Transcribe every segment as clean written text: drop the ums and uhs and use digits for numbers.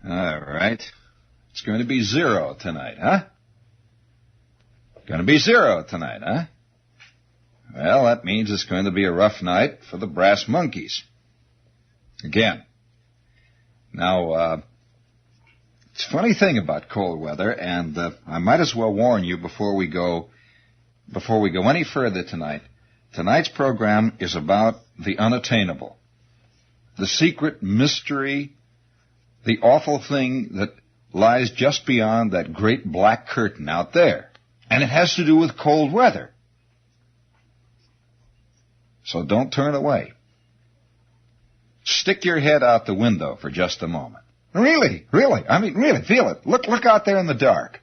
All right. It's going to be 0 tonight, huh? Going to be 0 tonight, huh? Well, that means it's going to be a rough night for the Brass Monkeys. Again. Now, it's a funny thing about cold weather, and I might as well warn you before we go any further tonight. Tonight's program is about the unattainable, the secret mystery, the awful thing that lies just beyond that great black curtain out there. And it has to do with cold weather. So don't turn away. Stick your head out the window for just a moment. Really, feel it. Look out there in the dark.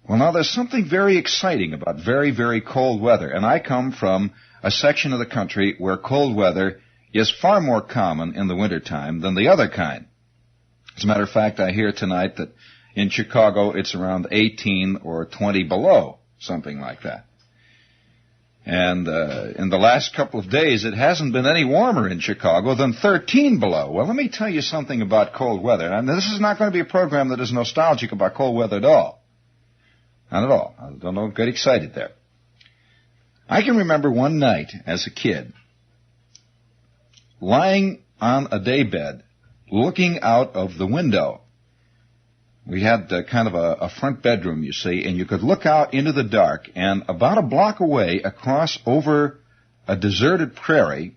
Well, now, there's something very exciting about very, very cold weather, and I come from a section of the country where cold weather is far more common in the wintertime than the other kind. As a matter of fact, I hear tonight that in Chicago it's around 18 or 20 below, something like that. And in the last couple of days, it hasn't been any warmer in Chicago than 13 below. Well, let me tell you something about cold weather. And this is not going to be a program that is nostalgic about cold weather at all. Not at all. Don't get excited there. I can remember one night as a kid lying on a daybed looking out of the window. We had kind of a front bedroom, you see, and you could look out into the dark, and about a block away across over a deserted prairie,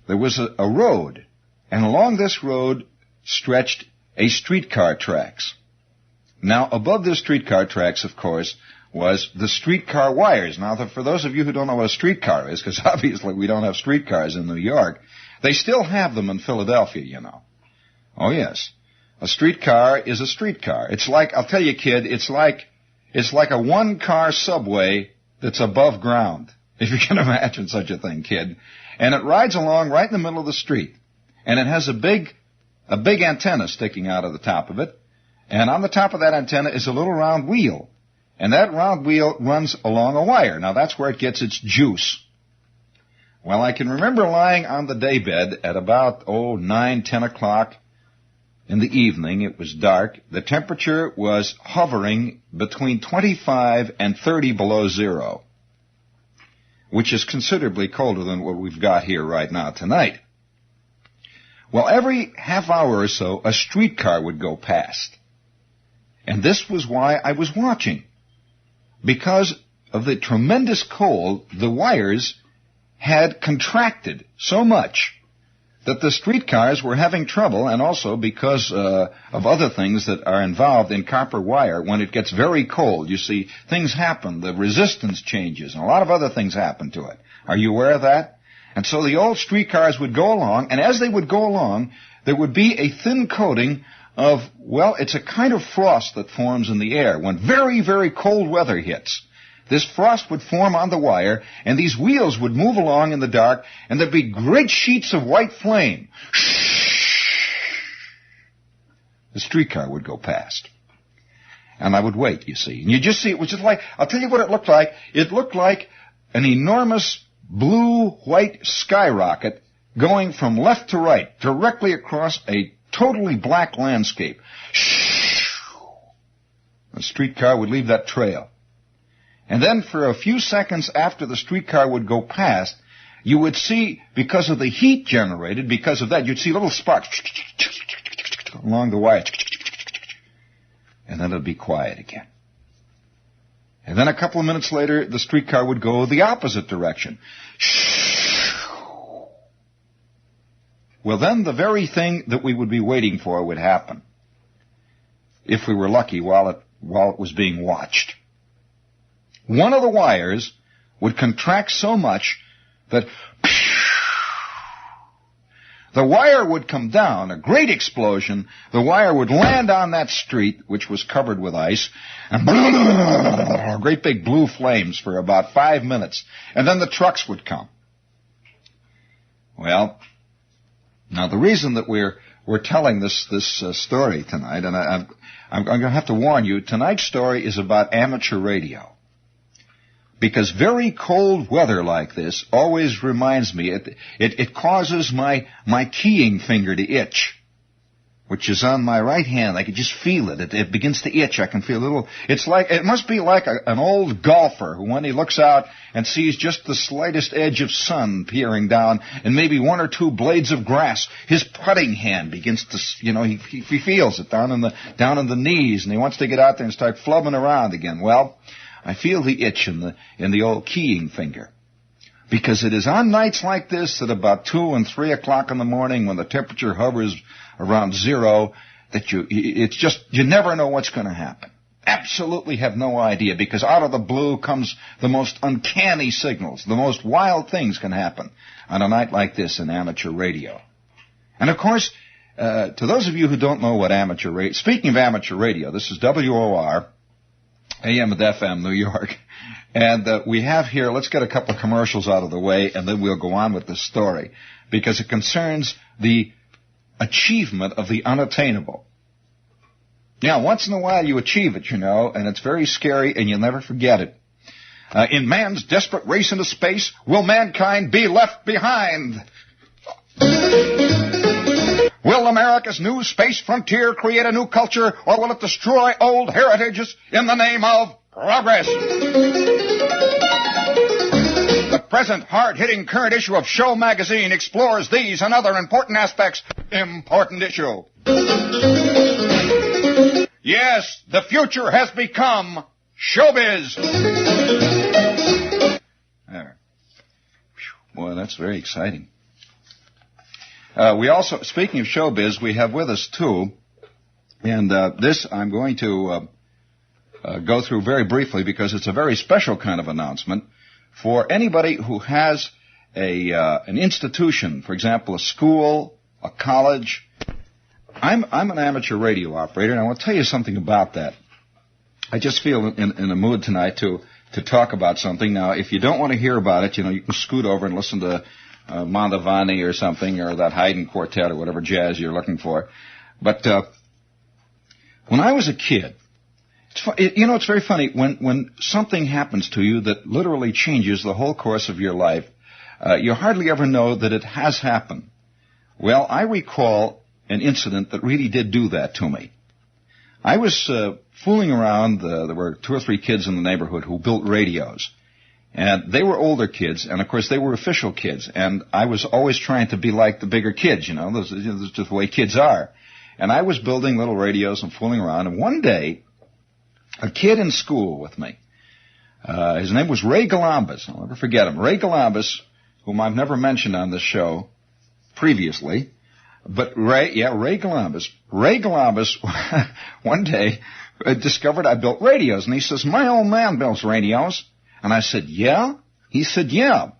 there was a road, and along this road stretched a streetcar tracks. Now, above the streetcar tracks, of course, was the streetcar wires. Now, for those of you who don't know what a streetcar is, because obviously we don't have streetcars in New York, they still have them in Philadelphia, you know. Oh, yes. A streetcar is a streetcar. It's like, I'll tell you, kid, it's like a one-car subway that's above ground, if you can imagine such a thing, kid. And it rides along right in the middle of the street. And it has a big antenna sticking out of the top of it. And on the top of that antenna is a little round wheel. And that round wheel runs along a wire. Now, that's where it gets its juice. Well, I can remember lying on the daybed at about, 9, 10 o'clock in the evening. It was dark. The temperature was hovering between 25 and 30 below zero, which is considerably colder than what we've got here right now tonight. Well, every half hour or so, a streetcar would go past. And this was why I was watching. Because of the tremendous cold, the wires had contracted so much that the streetcars were having trouble, and also because of other things that are involved in copper wire. When it gets very cold, you see, things happen. The resistance changes, and a lot of other things happen to it. Are you aware of that? And so the old streetcars would go along, and as they would go along, there would be a thin coating of, well, it's a kind of frost that forms in the air when very, very cold weather hits. This frost would form on the wire, and these wheels would move along in the dark, and there'd be great sheets of white flame. The streetcar would go past. And I would wait, you see. And you just see, it was just like, I'll tell you what it looked like. It looked like an enormous blue-white skyrocket going from left to right, directly across a totally black landscape. The streetcar would leave that trail. And then for a few seconds after the streetcar would go past, you would see, because of the heat generated, because of that, you'd see little sparks along the wire. And then it'd be quiet again. And then a couple of minutes later, the streetcar would go the opposite direction. Well, then the very thing that we would be waiting for would happen, if we were lucky, while it was being watched. One of the wires would contract so much that the wire would come down, a great explosion. The wire would land on that street, which was covered with ice, and great big blue flames for about 5 minutes. And then the trucks would come. Well, now the reason that we're telling this story tonight, and I'm going to have to warn you, tonight's story is about amateur radio. Because very cold weather like this always reminds me, it causes my keying finger to itch. which is on my right hand. I can just feel it. It begins to itch. I can feel a little. It must be like an old golfer who, when he looks out and sees just the slightest edge of sun peering down and maybe one or two blades of grass, his putting hand begins to, he feels it down in the knees, and he wants to get out there and start flubbing around again. Well, I feel the itch in the old keying finger. Because it is on nights like this at about 2 and 3 o'clock in the morning when the temperature hovers around zero that you never know what's going to happen. Absolutely have no idea, because out of the blue comes the most uncanny signals. The most wild things can happen on a night like this in amateur radio. And of course, to those of you who don't know what amateur radio, speaking of amateur radio, this is WOR, AM and FM, New York. And we have here, let's get a couple of commercials out of the way, and then we'll go on with this story, because it concerns the achievement of the unattainable. Yeah, once in a while you achieve it, and it's very scary, and you'll never forget it. In man's desperate race into space, will mankind be left behind? Will America's new space frontier create a new culture, or will it destroy old heritages in the name of progress? The present hard-hitting current issue of Show magazine explores these and other important aspects. Important issue. Yes, the future has become showbiz. There. Boy, that's very exciting. We also, speaking of showbiz, we have with us too, and this I'm going to go through very briefly because it's a very special kind of announcement for anybody who has an institution, for example, a school, a college. I'm an amateur radio operator, and I want to tell you something about that. I just feel in a mood tonight to talk about something. Now, if you don't want to hear about it, you can scoot over and listen to Mandavani or something, or that Haydn Quartet or whatever jazz you're looking for. But when I was a kid, it's very funny when something happens to you that literally changes the whole course of your life. You hardly ever know that it has happened. Well, I recall an incident that really did do that to me. I was fooling around. There were 2 or 3 kids in the neighborhood who built radios. And they were older kids, and of course they were official kids. And I was always trying to be like the bigger kids, This is just the way kids are. And I was building little radios and fooling around. And one day, a kid in school with me, his name was Ray Galambas. I'll never forget him. Ray Galambas, whom I've never mentioned on this show previously. But Ray Galambas. Ray Galambas one day discovered I built radios. And he says, my old man builds radios. And I said, yeah? He said, yeah.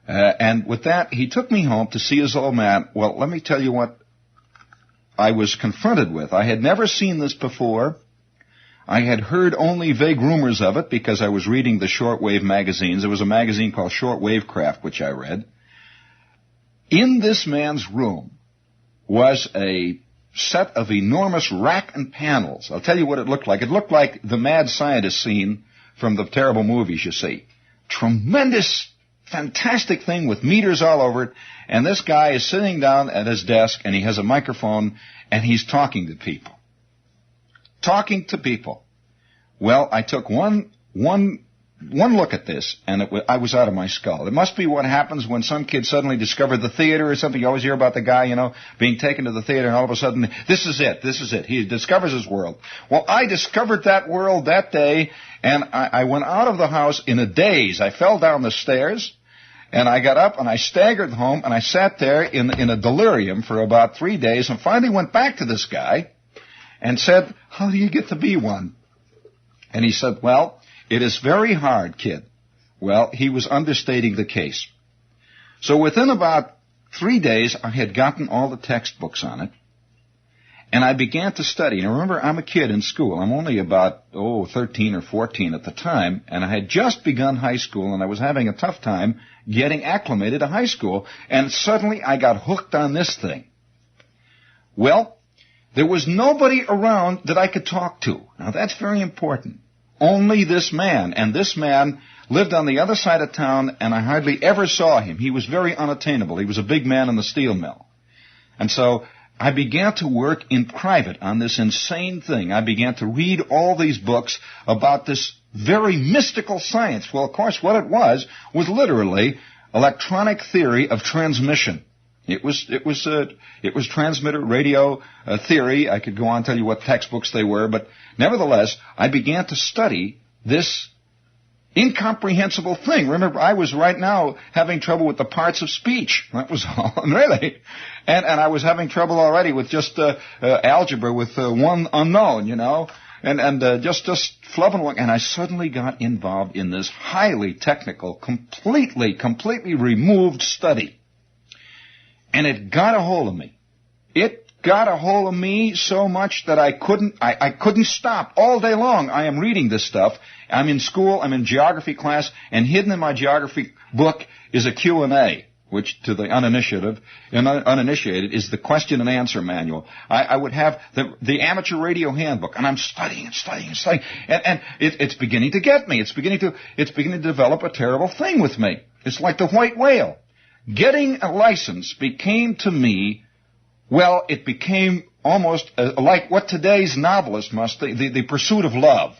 And with that, he took me home to see his old man. Well, let me tell you what I was confronted with. I had never seen this before. I had heard only vague rumors of it because I was reading the shortwave magazines. There was a magazine called Shortwave Craft, which I read. In this man's room was a set of enormous rack and panels. I'll tell you what it looked like. It looked like the Mad Scientist scene from the terrible movies you see. Tremendous, fantastic thing with meters all over it. And this guy is sitting down at his desk, and he has a microphone, and he's talking to people. Talking to people. Well, I took one look at this, and I was out of my skull. It must be what happens when some kid suddenly discovered the theater or something. You always hear about the guy, being taken to the theater, and all of a sudden, this is it. He discovers his world. Well, I discovered that world that day, and I went out of the house in a daze. I fell down the stairs, and I got up, and I staggered home, and I sat there in a delirium for about 3 days, and finally went back to this guy and said, how do you get to be one? And he said, well, it is very hard, kid. Well, he was understating the case. So within about 3 days, I had gotten all the textbooks on it, and I began to study. And remember, I'm a kid in school. I'm only about, 13 or 14 at the time, and I had just begun high school, and I was having a tough time getting acclimated to high school, and suddenly I got hooked on this thing. Well, there was nobody around that I could talk to. Now, that's very important. Only this man, and this man lived on the other side of town, and I hardly ever saw him. He was very unattainable. He was a big man in the steel mill. And so I began to work in private on this insane thing. I began to read all these books about this very mystical science. Well, of course, what it was literally electronic theory of transmission. It was transmitter radio theory. I could go on and tell you what textbooks they were, but nevertheless, I began to study this incomprehensible thing. Remember, I was right now having trouble with the parts of speech. That was all, really. And I was having trouble already with just algebra with one unknown, and just flubbing along. And I suddenly got involved in this highly technical, completely removed study. And it got a hold of me. It got a hold of me so much that I couldn't stop all day long. I am reading this stuff. I'm in school, I'm in geography class, and hidden in my geography book is a Q&A, which to the uninitiated is the question and answer manual. I would have the amateur radio handbook, and I'm studying. And it's beginning to get me. It's beginning to develop a terrible thing with me. It's like the white whale. Getting a license became to me, well, it became almost like what today's novelist must think, the pursuit of love,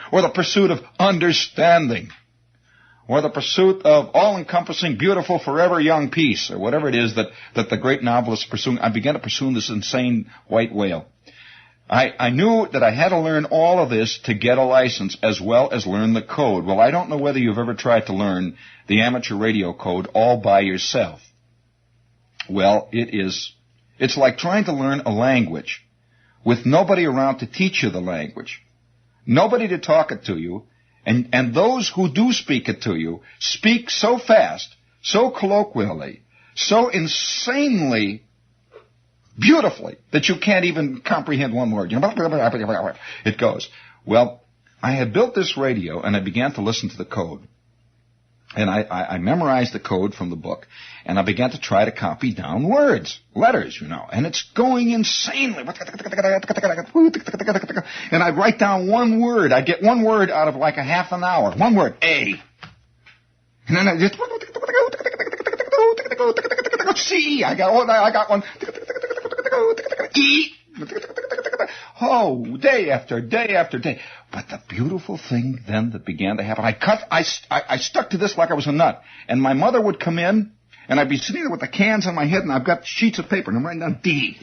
or the pursuit of understanding, or the pursuit of all-encompassing, beautiful, forever young peace, or whatever it is that the great novelist is pursuing. I began to pursue this insane white whale. I knew that I had to learn all of this to get a license as well as learn the code. Well, I don't know whether you've ever tried to learn the amateur radio code all by yourself. Well, it's like trying to learn a language with nobody around to teach you the language, nobody to talk it to you, and those who do speak it to you speak so fast, so colloquially, so insanely beautifully that you can't even comprehend one word. It goes. Well, I had built this radio, and I began to listen to the code. And I memorized the code from the book, and I began to try to copy down words, letters, and it's going insanely. And I'd write down one word. I'd get one word out of like a half an hour. One word, A. And then I just C. I got one. E. Oh, day after day after day. But the beautiful thing then that began to happen, I stuck to this like I was a nut. And my mother would come in, and I'd be sitting there with the cans on my head, and I've got sheets of paper, and I'm writing down D,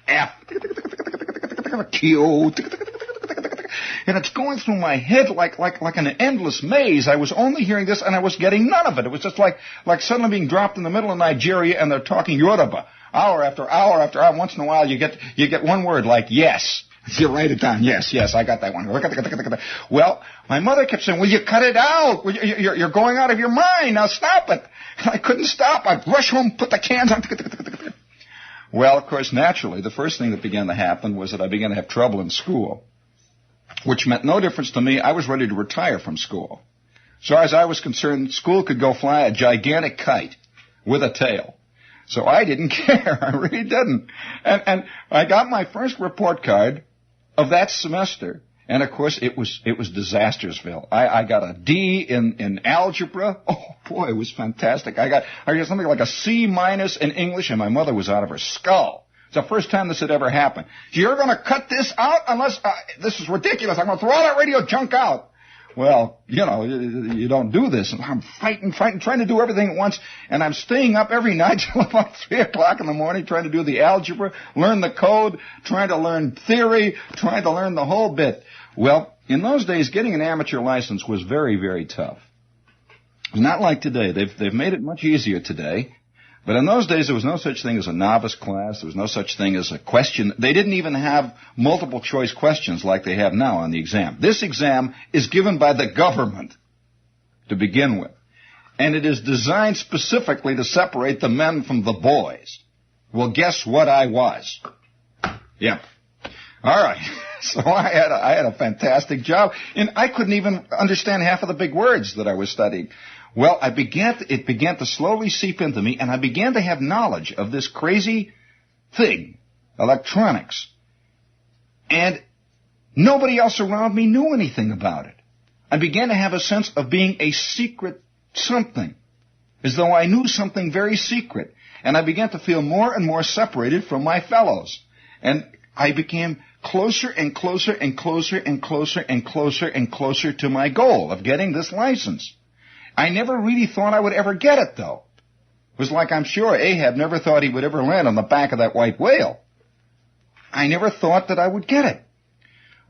F, Q, and it's going through my head like an endless maze. I was only hearing this, and I was getting none of it. It was just like suddenly being dropped in the middle of Nigeria, and they're talking Yoruba. Hour after hour after hour. Once in a while, you get one word like yes. You write it down. Yes, I got that one. Well, my mother kept saying, "Will you cut it out? You're going out of your mind. Now stop it." And I couldn't stop. I'd rush home, put the cans on. Well, of course, naturally, the first thing that began to happen was that I began to have trouble in school, which meant no difference to me. I was ready to retire from school. So as I was concerned, school could go fly a gigantic kite with a tail. So I didn't care. I really didn't. And I got my first report card of that semester. And of course, it was Disastersville. I got a D in algebra. Oh boy, it was fantastic. I got something like a C- in English, and my mother was out of her skull. It's the first time this had ever happened. You're going to cut this out unless this is ridiculous. I'm going to throw all that radio junk out. Well, you don't do this. And I'm fighting, trying to do everything at once. And I'm staying up every night till about 3 o'clock in the morning trying to do the algebra, learn the code, trying to learn theory, trying to learn the whole bit. Well, in those days, getting an amateur license was very, very tough. Not like today. They've made it much easier today. But in those days, there was no such thing as a novice class. There was no such thing as a question. They didn't even have multiple choice questions like they have now on the exam. This exam is given by the government to begin with. And it is designed specifically to separate the men from the boys. Well, guess what I was? Yeah. All right. So I had a fantastic job. And I couldn't even understand half of the big words that I was studying. Well, it began to slowly seep into me, and I began to have knowledge of this crazy thing, electronics. And nobody else around me knew anything about it. I began to have a sense of being a secret something, as though I knew something very secret. and I began to feel more and more separated from my fellows. And I became closer and closer and closer and closer and closer and closer to my goal of getting this license. I never really thought I would ever get it, though. It was like I'm sure Ahab never thought he would ever land on the back of that white whale. I never thought that I would get it.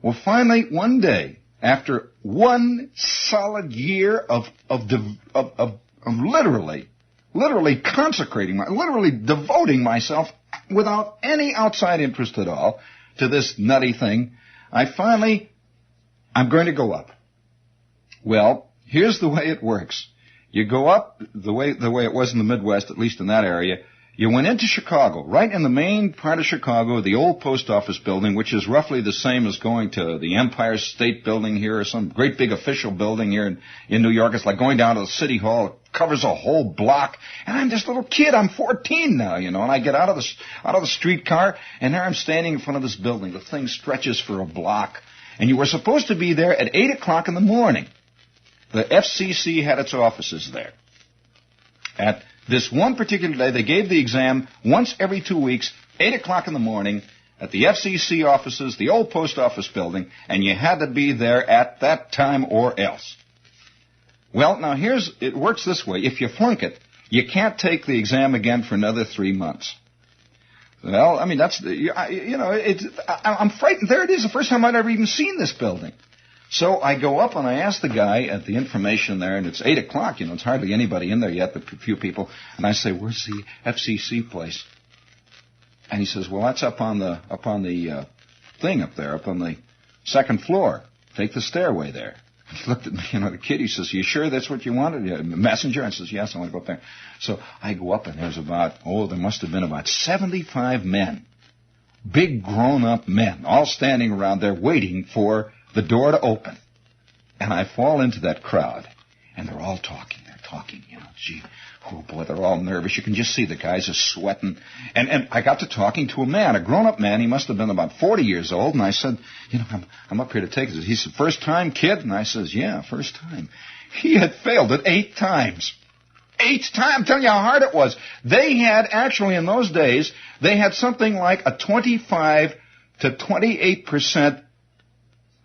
Well, finally, one day, after one solid year of literally consecrating, literally devoting myself without any outside interest at all to this nutty thing, I'm going to go up. Well, here's the way it works. You go up the way it was in the Midwest, at least in that area. You went into Chicago, right in the main part of Chicago, the old post office building, which is roughly the same as going to the Empire State Building here or some great big official building here in New York. It's like going down to the City Hall. It covers a whole block. And I'm this little kid. I'm 14 now, and I get out of the streetcar, and there I'm standing in front of this building. The thing stretches for a block. And you were supposed to be there at 8 o'clock in the morning. The FCC had its offices there. At this one particular day, they gave the exam once every 2 weeks, 8 o'clock in the morning, at the FCC offices, the old post office building, and you had to be there at that time or else. Well, now it works this way. If you flunk it, you can't take the exam again for another 3 months. Well, I mean, I'm frightened. There it is, the first time I'd ever even seen this building. So I go up and I ask the guy at the information there, and it's 8 o'clock, it's hardly anybody in there yet, but a few people. And I say, where's the FCC place? And he says, well, that's up on the thing up there, up on the second floor. Take the stairway there. He looked at me, the kid, he says, you sure that's what you wanted? The messenger? I says, yes, I want to go up there. So I go up, and there must have been about 75 men, big grown-up men, all standing around there waiting for the door to open. And I fall into that crowd, and they're all talking. Gee, oh boy, they're all nervous. You can just see the guys are sweating. And I got to talking to a man, a grown-up man. He must have been about 40 years old. And I said, I'm up here to take this. He said, first time, kid? And I says, yeah, first time. He had failed it 8 times. 8 times. I'm telling you how hard it was. They had, actually, in those days, they had something like a 25 to 28%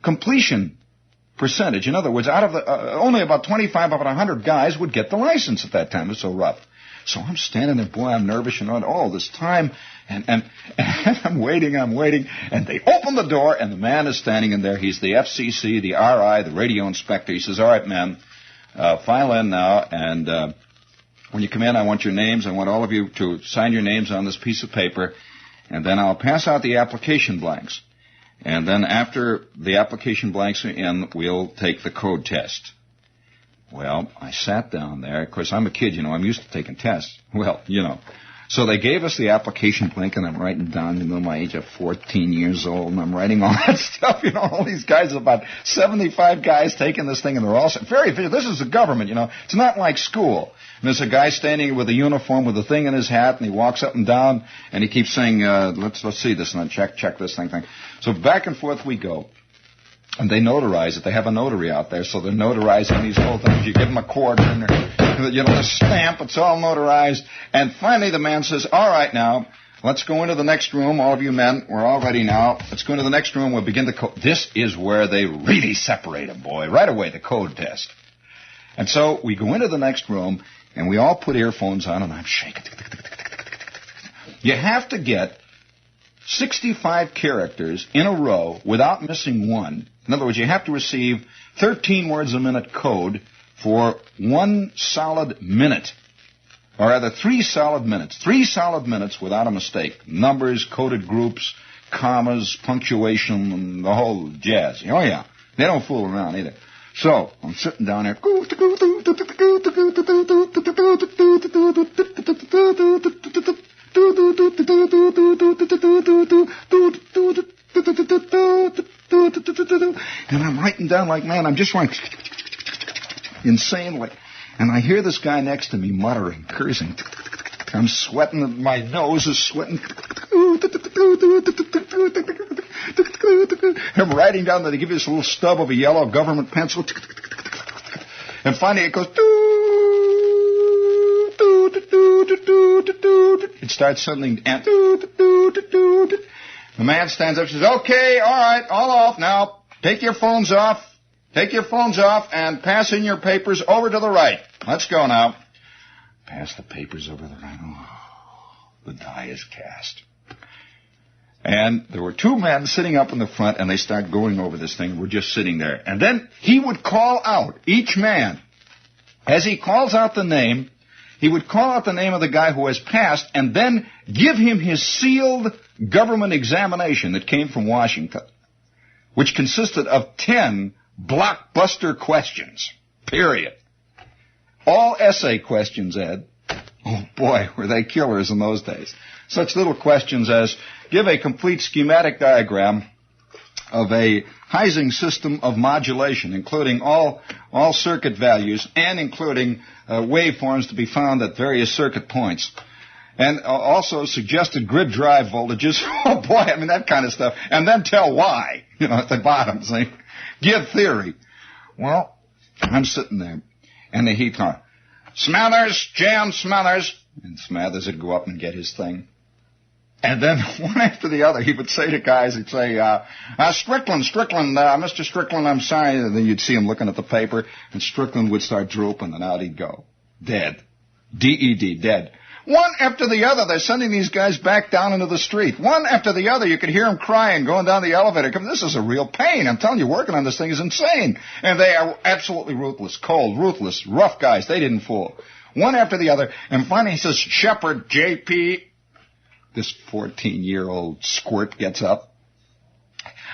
completion percentage. In other words, out of the only about 25 out of 100 guys would get the license at that time. It was so rough. So I'm standing there, boy, I'm nervous, all this time, and I'm waiting, and they open the door, and the man is standing in there. He's the FCC, the RI, the radio inspector. He says, all right, man, file in now, and when you come in, I want your names. I want all of you to sign your names on this piece of paper, and then I'll pass out the application blanks. And then after the application blanks are in, we'll take the code test. Well, I sat down there. Of course, I'm a kid, I'm used to taking tests. Well, So they gave us the application blank, and I'm writing down, my age of 14 years old, and I'm writing all that stuff. All these guys, about 75 guys taking this thing, and they're all very efficient. This is the government, It's not like school. And there's a guy standing with a uniform with a thing in his hat, and he walks up and down, and he keeps saying, let's see this, and then check this thing. So back and forth we go. And they notarize it. They have a notary out there, so they're notarizing these whole things. You give them a quarter, and a stamp. It's all notarized. And finally the man says, all right, now, let's go into the next room. All of you men, we're all ready now. Let's go into the next room. We'll begin the code. This is where they really separate them, boy. Right away, the code test. And so we go into the next room, and we all put earphones on, and I'm shaking. You have to get 65 characters in a row without missing one. In other words, you have to receive 13 words a minute code for 1 solid minute. Or rather, 3 solid minutes. 3 solid minutes without a mistake. Numbers, coded groups, commas, punctuation, and the whole jazz. Oh, yeah. They don't fool around either. So, I'm sitting down there. And I'm writing down like, man, I'm just writing insanely. And I hear this guy next to me muttering, cursing. I'm sweating. My nose is sweating. I'm writing down that they give you this little stub of a yellow government pencil. And finally it goes. it starts sending, and the man stands up and says, okay, all right, all off now. Take your phones off and pass in your papers over to the right. Let's go now. Pass the papers over to the right. Oh, the die is cast. And there were two men sitting up in the front, and they start going over this thing. We're just sitting there. And then he would call out, each man, as he calls out the name, he would call out the name of the guy who has passed, and then give him his sealed government examination that came from Washington, which consisted of 10 blockbuster questions, period. All essay questions, Ed. Oh, boy, were they killers in those days. Such little questions as, give a complete schematic diagram of a Ising system of modulation, including all circuit values and including waveforms to be found at various circuit points. And also suggested grid drive voltages. Oh, boy, I mean, that kind of stuff. And then tell why, at the bottom, see? Give theory. Well, I'm sitting there, and he'd call, Smathers, Jan Smathers. And Smathers would go up and get his thing. And then one after the other, he would say to guys, he'd say, Strickland, Mr. Strickland, I'm sorry. And then you'd see him looking at the paper, and Strickland would start drooping, and out he'd go. Dead. D-E-D, dead. One after the other, they're sending these guys back down into the street. One after the other, you could hear them crying, going down the elevator. This is a real pain. I'm telling you, working on this thing is insane. And they are absolutely ruthless, cold, ruthless, rough guys. They didn't fool. One after the other. And finally he says, Shepard, J.P., this 14-year-old squirt gets up.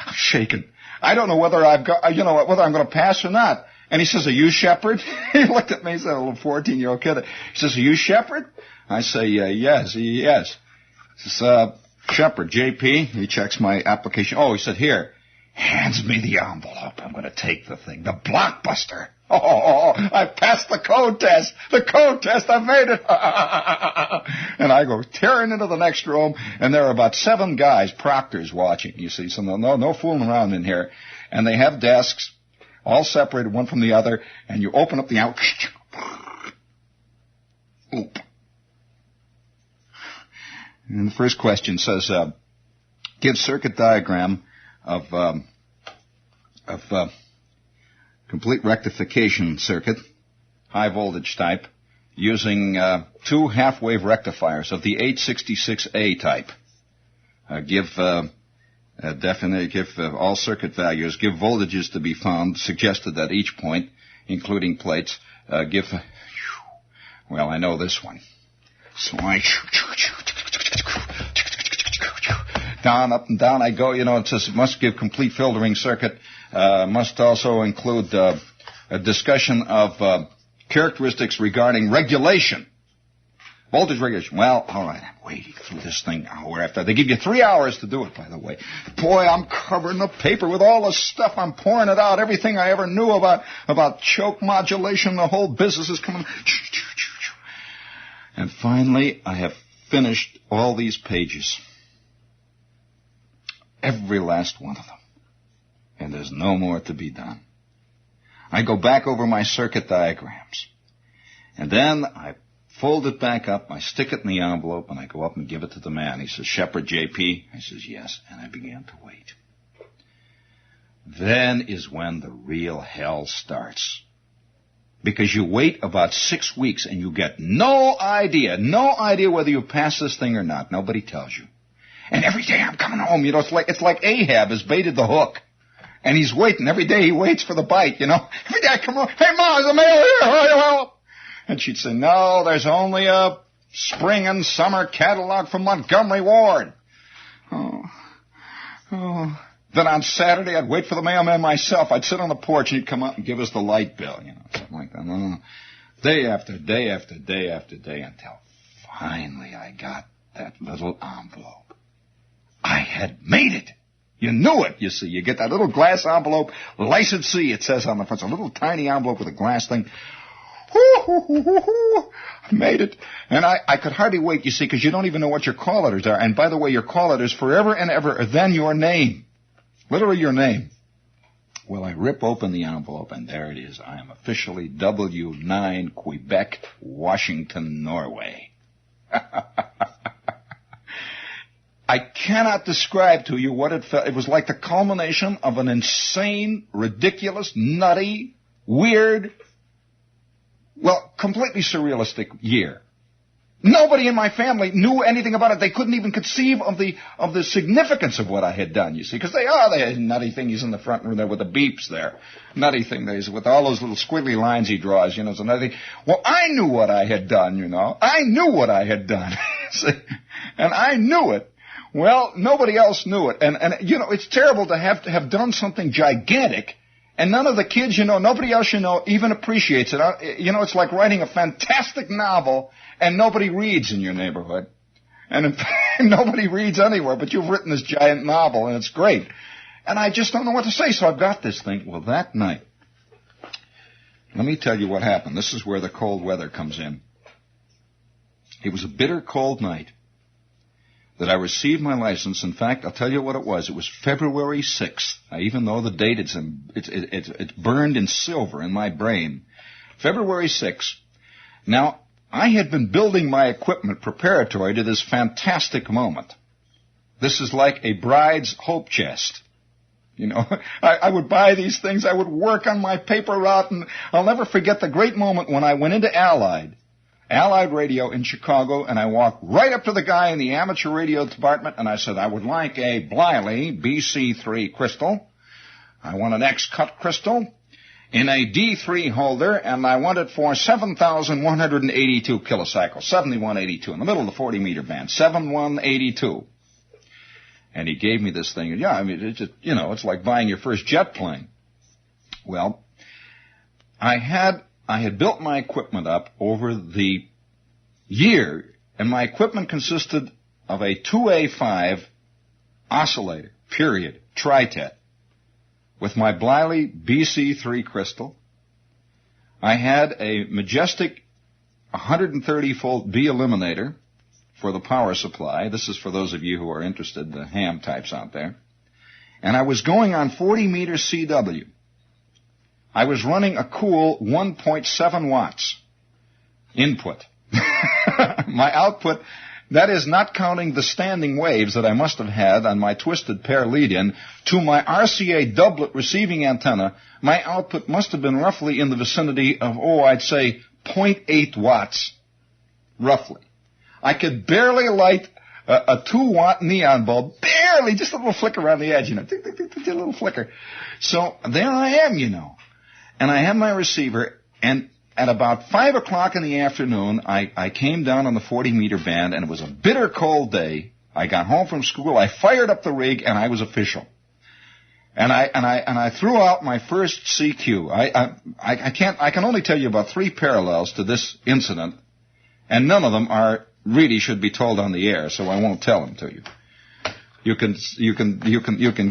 I'm shaking. I don't know whether whether I'm going to pass or not. And he says, are you Shepard? He looked at me, he said, a little 14-year-old kid. He says, are you Shepard? I say, yes. He says, Shepard, J.P. He checks my application. Oh, he said, here, hands me the envelope. I'm going to take the thing. The blockbuster. Oh, I passed the code test. I made it. And I go tearing into the next room, and there are about 7 guys, proctors, watching. You see, so no fooling around in here. And they have desks, all separated one from the other, and you open up the envelope. Oop. And the first question says, give circuit diagram of complete rectification circuit, high voltage type, using 2 half-wave rectifiers of the 866A type. Give all circuit values, give voltages to be found, suggested at each point, including plates. Well, I know this one. So I down, up and down I go. It says it must give complete filtering circuit. Must also include a discussion of characteristics regarding regulation. Voltage regulation. Well, all right, I'm waiting through this thing hour after. They give you 3 hours to do it, by the way. Boy, I'm covering the paper with all the stuff. I'm pouring it out. Everything I ever knew about choke modulation, the whole business is coming. And finally, I have finished all these pages. Every last one of them. And there's no more to be done. I go back over my circuit diagrams. And then I fold it back up, I stick it in the envelope, and I go up and give it to the man. He says, Shepard, J.P.? I says, yes. And I began to wait. Then is when the real hell starts. Because you wait about 6 weeks and you get no idea whether you pass this thing or not. Nobody tells you. And every day I'm coming home, it's like Ahab has baited the hook. And he's waiting. Every day he waits for the bite, Every day I come home, hey, Ma, there's a mail here. And she'd say, no, there's only a spring and summer catalog from Montgomery Ward. Oh. Then on Saturday, I'd wait for the mailman myself. I'd sit on the porch, and he'd come up and give us the light bill, something like that. Day after day after day after day until finally I got that little envelope. I had made it. You knew it, you see. You get that little glass envelope, licensee, it says on the front. It's a little tiny envelope with a glass thing. I made it. And I could hardly wait, you see, because you don't even know what your call letters are. And by the way, your call letters forever and ever are then your name. Literally your name. Well, I rip open the envelope, and there it is. I am officially W9 Quebec, Washington, Norway. I cannot describe to you what it felt. It was like the culmination of an insane, ridiculous, nutty, weird, well, completely surrealistic year. Nobody in my family knew anything about it. They couldn't even conceive of the significance of what I had done, you see, because they had nutty thingies in the front room there with the beeps there. Nutty thing there with all those little squiggly lines he draws, you know, so nutty. Well, I knew what I had done, you know. I knew what I had done. See? And I knew it. Well, nobody else knew it. And you know, it's terrible to have done something gigantic, and none of the kids you know, nobody else you know even appreciates it. You know, it's like writing a fantastic novel and nobody reads in your neighborhood. And nobody reads anywhere, but you've written this giant novel, and it's great. And I just don't know what to say, so I've got this thing. Well, that night, let me tell you what happened. This is where the cold weather comes in. It was a bitter cold night that I received my license. In fact, I'll tell you what it was. It was February 6th. Even though the date, it's burned in silver in my brain. February 6th. Now, I had been building my equipment preparatory to this fantastic moment. This is like a bride's hope chest. You know, I would buy these things, I would work on my paper route, and I'll never forget the great moment when I went into Allied Radio in Chicago, and I walked right up to the guy in the amateur radio department, and I said, I would like a Bliley BC3 crystal. I want an X-cut crystal in a D3 holder, and I want it for 7,182 kilocycles, 7182, in the middle of the 40-meter band, 7182. And he gave me this thing. Yeah, I mean, it's just, you know, it's like buying your first jet plane. Well, I had built my equipment up over the year, and my equipment consisted of a 2A5 oscillator, period, tri-tet, with my Bliley BC3 crystal. I had a Majestic 130-volt B eliminator for the power supply. This is for those of you who are interested, the ham types out there. And I was going on 40-meter CW. I was running a cool 1.7 watts input. My output, that is not counting the standing waves that I must have had on my twisted pair lead-in to my RCA doublet receiving antenna. My output must have been roughly in the vicinity of, I'd say 0.8 watts, roughly. I could barely light a 2-watt neon bulb, barely, just a little flicker around the edge, you know, tick, tick, tick, tick, a little flicker. So there I am, you know. And I had my receiver, and at about 5 o'clock in the afternoon, I came down on the 40-meter band, and it was a bitter cold day. I got home from school, I fired up the rig, and I was official. And I threw out my first CQ. I can only tell you about 3 parallels to this incident, and none of them really should be told on the air, so I won't tell them to you. You can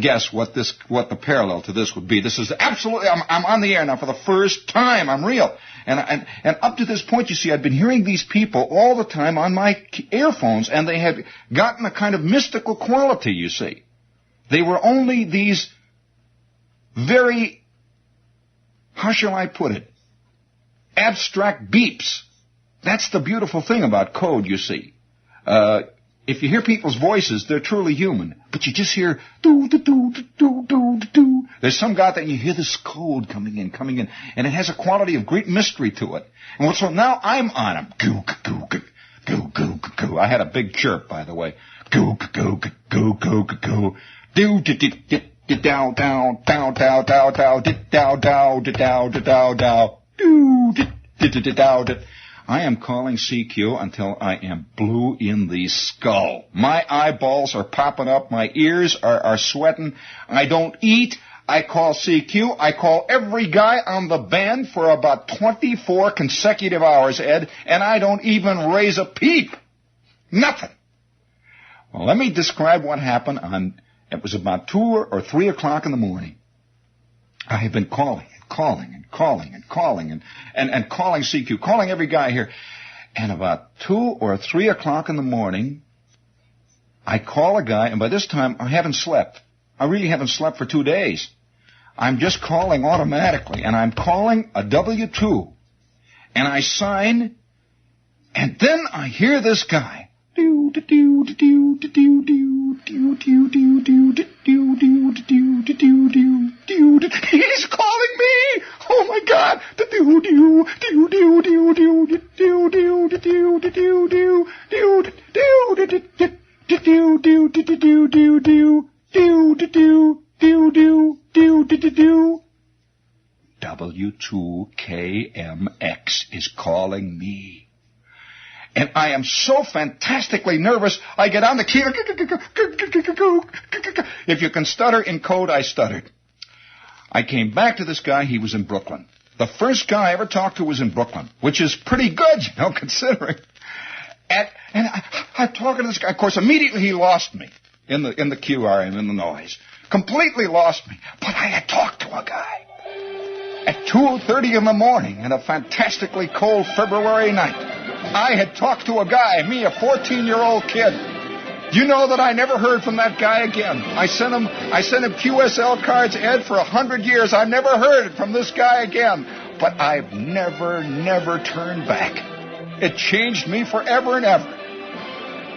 guess what the parallel to this would be. This is absolutely, I'm on the air now for the first time. I'm real. And up to this point, you see, I'd been hearing these people all the time on my earphones, and they had gotten a kind of mystical quality, you see. They were only these very, how shall I put it, abstract beeps. That's the beautiful thing about code, you see. If you hear people's voices, they're truly human. But you just hear do. There's some guy that you hear this code coming in, and it has a quality of great mystery to it. And so now I'm on him. Goo. I had a big chirp, by the way. Goo. I am calling CQ until I am blue in the skull. My eyeballs are popping up. My ears are sweating. I don't eat. I call CQ. I call every guy on the band for about 24 consecutive hours, Ed, and I don't even raise a peep. Nothing. Well, let me describe what happened it was about 2 or 3 o'clock in the morning. I have been calling calling CQ, calling every guy here. And about 2 or 3 o'clock in the morning, I call a guy, and by this time I haven't slept. I really haven't slept for 2 days. I'm just calling automatically, and I'm calling a W-2. And I sign, and then I hear this guy. Do, do, do, do, do, do, He's calling me! Oh my God! W2KMX is calling me. And I am so fantastically nervous, I get on the key. If you can stutter in code, I stuttered. I came back to this guy. He was in Brooklyn. The first guy I ever talked to was in Brooklyn, which is pretty good, considering. And I'm talking to this guy. Of course, immediately he lost me in the QR, in the noise. Completely lost me. But I had talked to a guy at 2:30 in the morning in a fantastically cold February night. I had talked to a guy, me, a 14-year-old kid. You know that I never heard from that guy again. I sent him QSL cards, Ed, for 100 years. I never heard from this guy again. But I've never turned back. It changed me forever and ever.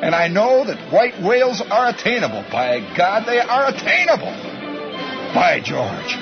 And I know that white whales are attainable. By God, they are attainable. By George.